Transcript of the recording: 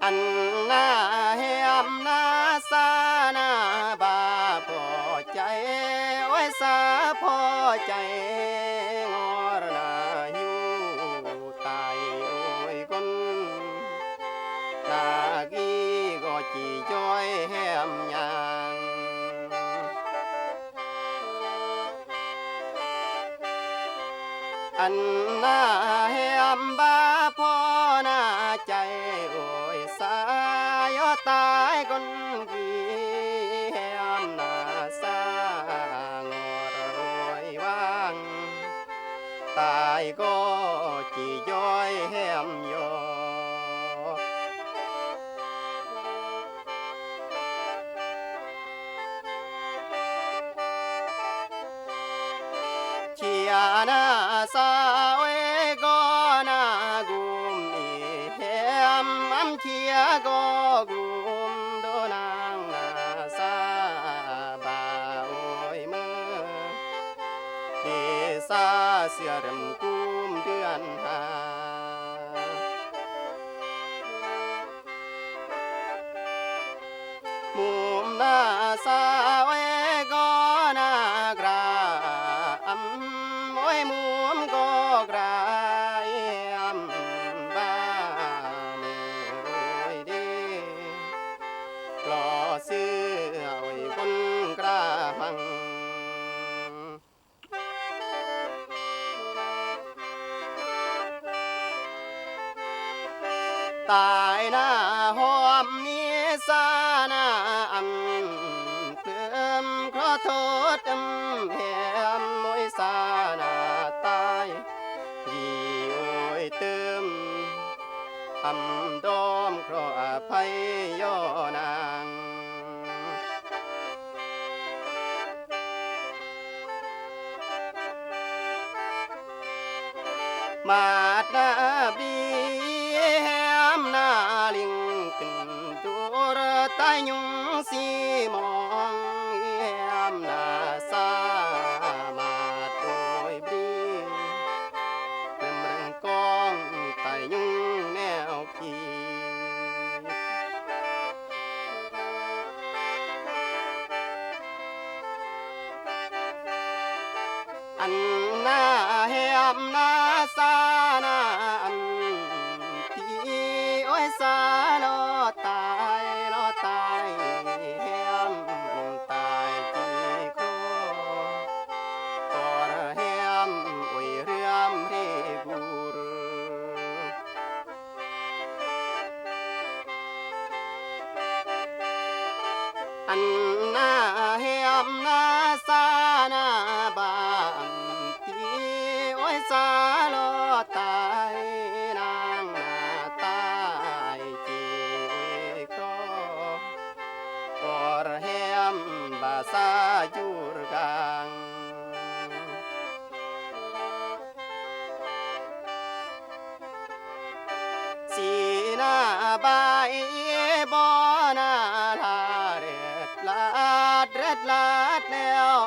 อันนาเฮียมนาสานาบาพอใจไว้สาพอใจงอรนาอยู่ตายโอ้ยคนนากีก็จีจ้อยแหมยางอันนาเฮียมบาพอนาใจโอ้ยสายตายคนกี่เฮียมนาสางอรวยว่างตายก็จีจ้อยแหมยอเชียนาสาเวก็นากุมอีเฮมอัมเชียก็กุมโดนางนาสาบาโอยเมื่อเดซาเสียเรมกุมเดือนหามุมนาสาเวก็นากราอัมมวยมุมก็กรายอัมบ้านเอยเดกลอเสื้อไว้คนกระหังตายหน้าหอมนี้สานาอันเติมขอโทษแหมมวยสานาตายยีโอยเติมดอมขออภัยย่อนางมาดนาบีแหมนาลิงขึ้นตัวตายยุงสีมองแหมนาสามาโดยบรีเริ่มเริงกองตายยุงแนวพีอันนาเฮียมนาสานาอันที่โอ้ยสาโลตายโลตายเฮียมตายจีโคกอรเฮียมโอ้ยเรียมเรกูรอันนาเฮียมนาสานาบางที่โอ้ยสาโลตายนางนาตายจีโอ้ยครอกอรเฮียมบาซาจูรกังสีนาบายบอนาลาเร็ดลาดเร็ดลาดแล้ว